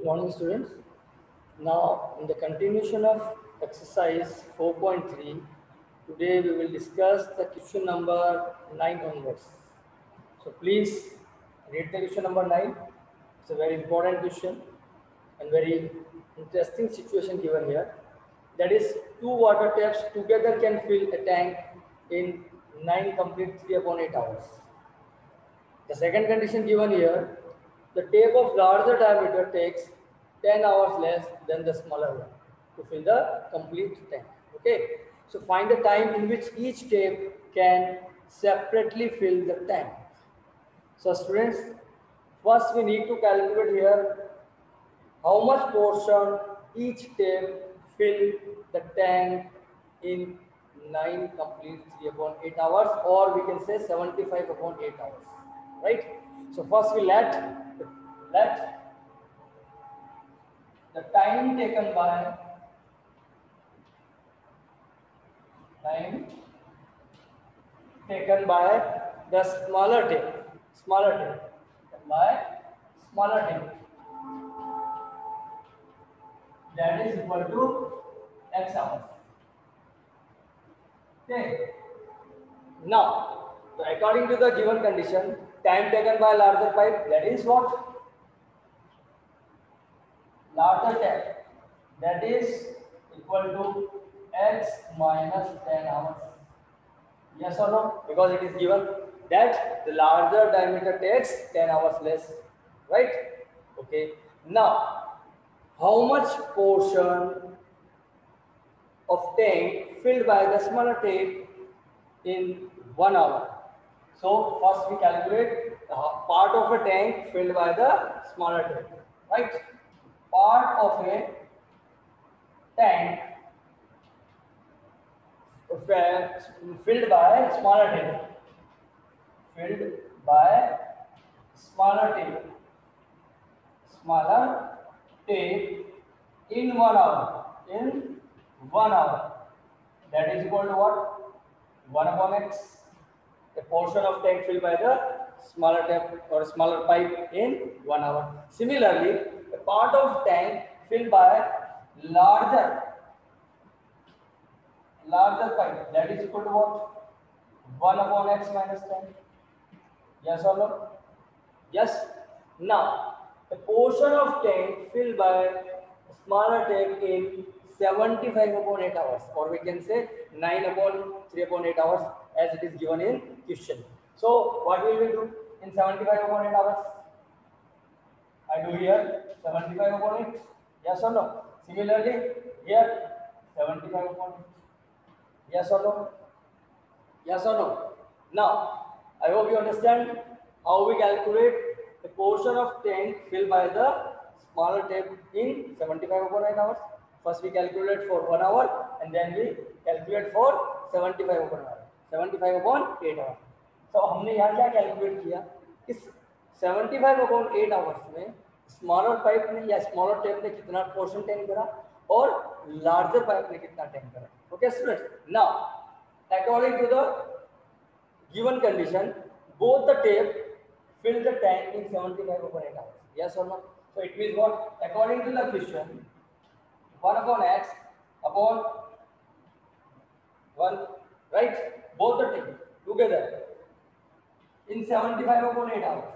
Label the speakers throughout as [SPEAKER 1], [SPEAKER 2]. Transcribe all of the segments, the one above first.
[SPEAKER 1] morning, students. Now, in the continuation of exercise 4.3, today we will discuss the question number 9 onwards. So, please read the question number 9. It's a very important question and very interesting situation given here. That is, two water taps together can fill a tank in 9 complete 3 upon 8 hours. The second condition given here, the tape of larger diameter takes 10 hours less than the smaller one to fill the complete tank. Okay, so find the time in which each tape can separately fill the tank. So students, first we need to calculate here how much portion each tape fill the tank in 9 complete 3 upon 8 hours, or we can say 75 upon 8 hours, right? So first we let the time taken by the smaller tape by smaller tape, that is equal to x hours. Okay. Now, according to the given condition, time taken by larger pipe, that is what? Larger tap, that is equal to x minus 10 hours. Yes or no? Because it is given that the larger diameter takes 10 hours less, right? Okay. Now, how much portion of tank filled by the smaller tape in 1 hour? So first we calculate the part of a tank filled by the smaller tape, right? Part of a tank filled by smaller tape, filled by smaller tape, smaller tape in 1 hour, in 1 hour, that is equal to what? 1 upon x, a portion of tank filled by the smaller tap or smaller pipe in 1 hour. Similarly, a part of tank filled by larger pipe, that is equal to what? 1 upon x minus 10. Yes or no? Yes. Now, a portion of tank filled by smaller tank in 75 upon 8 hours, or we can say 9 upon 3 upon 8 hours as it is given in question. So, what will we do in 75 upon 8 hours? I do here 75 upon 8. Yes or no? Similarly, here 75 upon 8. Yes or no? Yes or no? Now, I hope you understand how we calculate the portion of tank filled by the smaller tape in 75 upon 8 hours. First we calculate for 1 hour and then we calculate for 75 upon hour, 75 upon 8 hours. So हमने यहाँ क्या calculate किया? इस 75 upon 8 hours में smaller pipe ने या smaller tape ने कितना पोर्शन टेन करा और लार्जर पाइप ने कितना टेन करा. Okay students, now according to the given condition, both the tape fill the tank in 75 upon 8 hours. Yes or no? So it means what? According to the question, 1 upon x upon 1, right? Both the tape together in 75 upon 8 hours,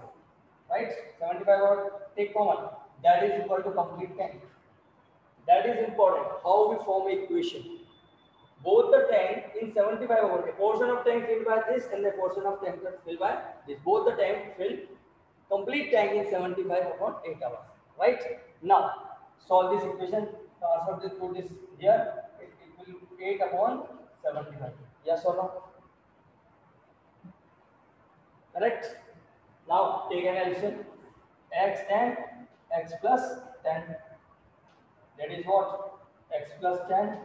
[SPEAKER 1] right? 75 hours, take common. That is equal to complete tank. That is important. How we form equation. Both the tank in 75 upon a portion of tank filled by this and a portion of tank filled by this. Both the tank fill complete tank in 75 upon 8 hours. Right? Now, solve this equation. Transfer this, put this here. It will 8 upon 75. Yes or no? Correct? Now, take an addition. X and x plus 10. That is what? X plus 10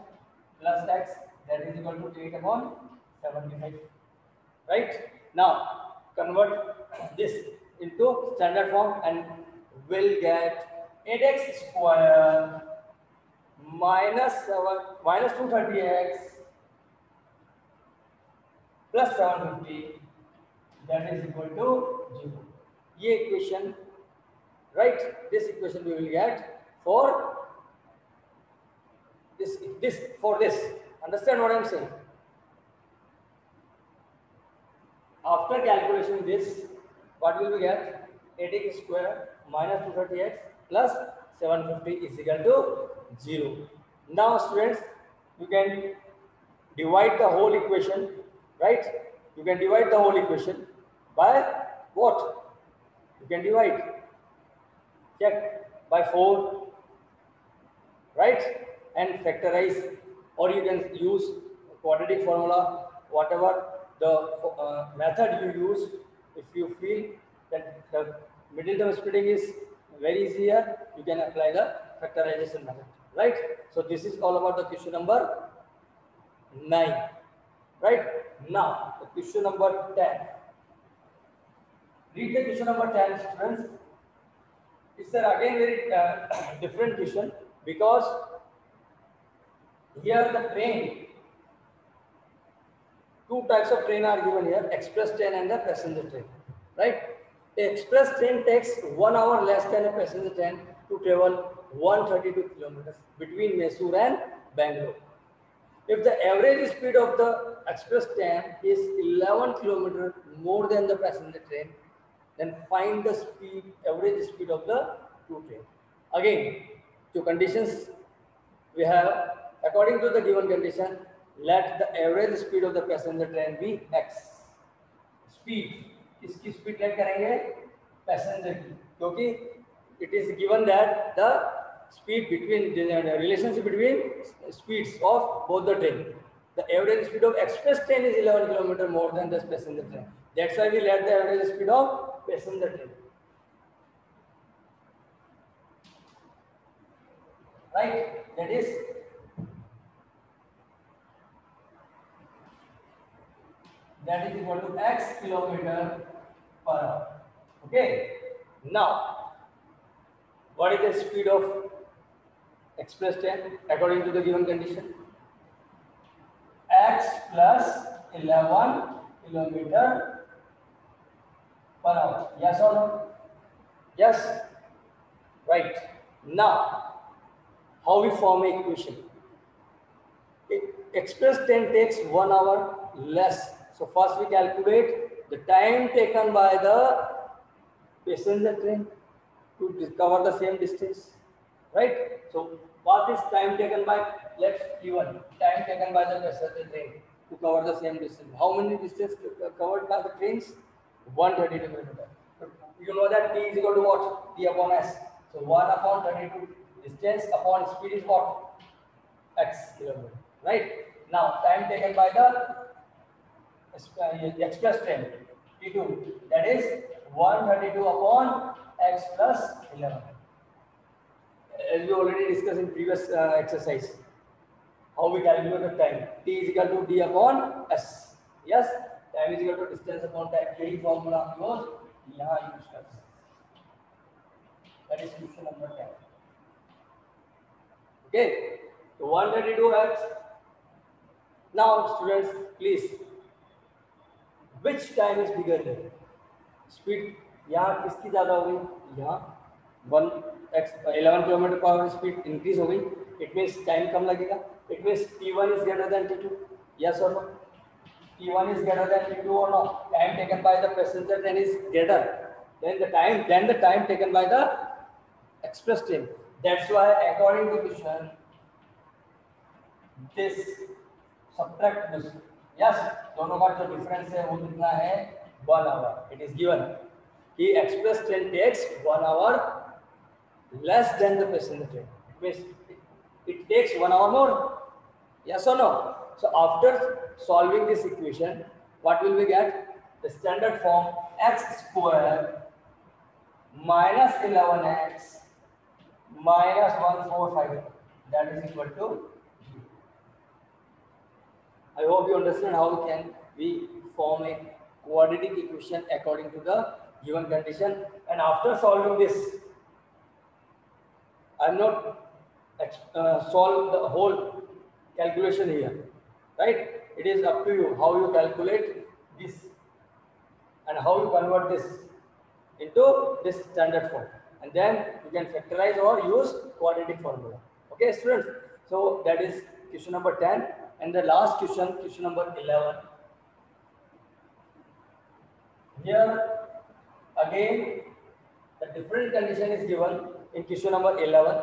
[SPEAKER 1] plus x, that is equal to 8 upon 75. Right? Now, convert this into standard form and we'll get 8x square minus 230x plus 750, that is equal to 0. ये equation, right? This equation we will get for this. Understand what I am saying? After calculation this, what will we get? 8x square minus 230x plus 750 is equal to 0. Now students, you can divide the whole equation, right? You can divide the whole equation by what? You can divide, check, by 4, right? And factorize, or you can use quadratic formula, whatever the method you use. If you feel that the middle term splitting is very easy here, you can apply the factorization method, right? So this is all about the question number 9, right? Now the question number 10. Read the question number 10, students. It's again very different question, because here the train, two types of train are given here, express train and the passenger train, right? The express train takes 1 hour less than a passenger train to travel 132 kilometers between Mysore and Bangalore. If the average speed of the express train is 11 kilometers more than the passenger train, then find the average speed of the two trains. Again, two conditions we have. According to the given condition, let the average speed of the passenger train be x. Speed, किसकी speed let करेंगे? Passenger की, क्योंकि it is given that the speed between the relationship between speeds of both the train. The average speed of express train is 11 km more than the passenger train. That's why we let the average speed of passenger train. Right? That is equal to x kilometer per hour. Okay. Now, what is the speed of express train according to the given condition? X plus 11 kilometer per hour. Yes or no? Yes. Right. Now, how we form an equation? Express train takes 1 hour less. So first we calculate the time taken by the passenger train to cover the same distance, right? So what is time taken by, let's T1, time taken by the passenger train to cover the same distance. How many distance covered by the trains? 132 kilometers. So you know that T is equal to what? T upon S. So 1 upon 32 distance upon speed is what? X kilometer, right? Now time taken by the express train T2, that is 132 upon x plus 11. As we already discussed in previous exercise, how we calculate the time. T is equal to D upon S. Yes, time is equal to distance upon time. यही formula हम लोग यहाँ use करते हैं. That is question number 10. Okay, so 132 x. Now students, please, which time is bigger here? Speed यहाँ किसकी ज़्यादा हो गई? यहाँ 11 kilometre per hour speed increase हो गई. इट मीन्स टाइम कम लगेगा. It means T1 is greater than T2. Yes or no? T1 is greater than T2 or no? Time taken by the passenger train is greater than the time taken by the express train. That's why according to question, this subtract this. Yes, दोनों का जो difference है वो कितना है? 1 hour. It is given कि express train takes 1 hour less than the passenger train. It means it takes 1 hour more. Yes or no? So after solving this equation, what will we get? The standard form x square minus 11x minus 145. That is equal to 0. I hope you understand how can we form a quadratic equation according to the given condition. And after solving this, I am not solve the whole calculation here, right? It is up to you how you calculate this and how you convert this into this standard form. and then you can factorize or use quadratic formula. Okay, students. So that is question number 10, and the last question number 11. Here again, the different condition is given in question number 11.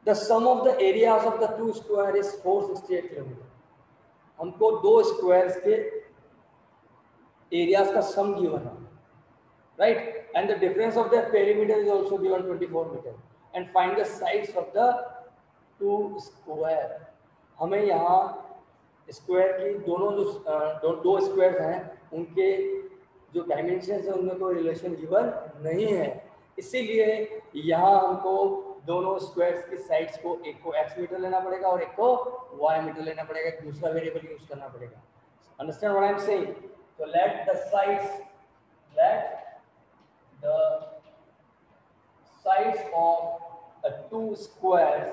[SPEAKER 1] The sum of the areas of the two square is 468 kilometre. हमको दो squares के areas का सम given है, right? And the difference of their perimeter is also given 24 meter. And find the sides of the two square. हमें यहाँ square की दोनों जो दो स्क्वायर्स हैं उनके जो डायमेंशन है उनमें कोई रिलेशन गिवन नहीं है, इसीलिए यहाँ हमको दोनों स्क्वायर्स की साइड्स को एक को x मीटर लेना पड़ेगा और एक को y मीटर लेना पड़ेगा, एक दूसरा वेरिएबल यूज करना पड़ेगा. Understand what I am saying? तो let the sides of two squares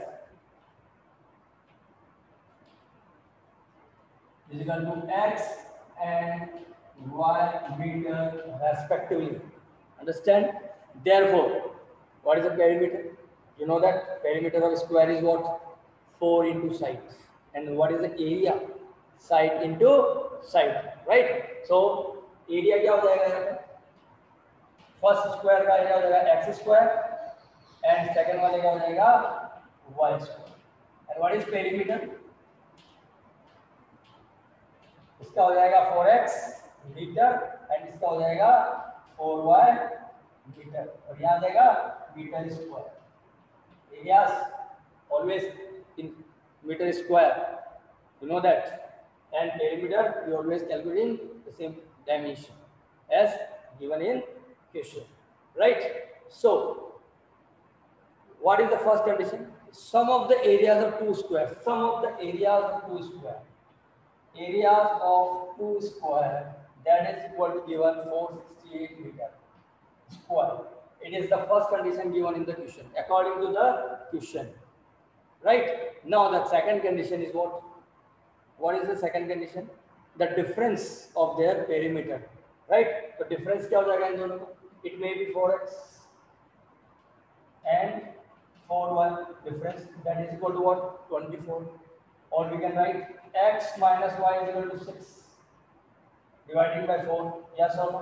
[SPEAKER 1] is equal to x and y meter respectively. Understand? Therefore, what is the perimeter? You know that perimeter of a square is what? 4 into sides. And what is the area? Side into side, right? So area क्या हो जाएगा? First square का area हो जाएगा x square and second वाले का हो जाएगा Y square. And what is perimeter? इसका हो जाएगा 4x मीटर एंड इसका हो जाएगा 4y मीटर और यहाँ आ जाएगा metre square. Areas always in metre square, you know that, and perimeter we always calculate in the same dimension as given in question, right? So what is the first condition? Sum of the areas of two squares. Sum of the areas of two square. Areas of two square, that is equal to given 468 meter square. It is the first condition given in the question according to the question, right? Now the second condition is what? What is the second condition? The difference of their perimeter, right? तो difference क्या हो जाएगा इन दोनों का? It may be 4x and 4y. Difference that is equal to what? 24. Or we can write x minus y is equal to 6 divided by 4. Yes or no?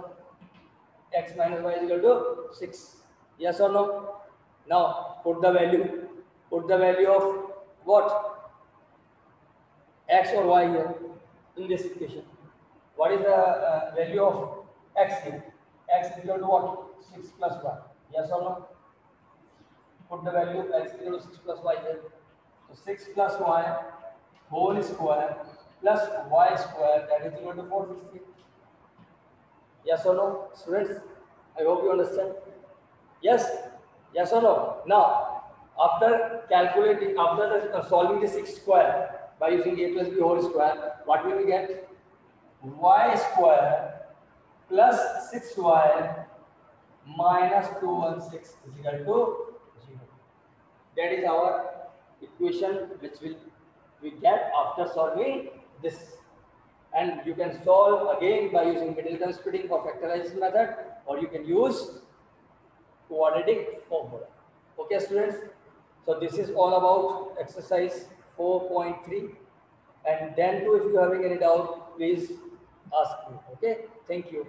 [SPEAKER 1] X minus y is equal to 6. Yes or no? Now put the value. Put the value of what? X or y here in this equation. What is the value of x here? X is equal to what? 6 plus y. Yes or no? Put the value x is equal to 6 plus y here. So 6 plus y whole square plus y square, that is equal to 460. Yes or no, students? I hope you understand. Yes? Yes or no? Now, after calculating, after solving the 6 square by using a plus b whole square, what will we get? Y square plus 6y minus 216 is equal to 0. That is our equation which we get after solving this. And you can solve again by using Middleton splitting or factorization method, or you can use quadratic formula. Okay, students? So this is all about exercise 4.3, and then too, if you are having any doubt, please ask me. Okay, thank you.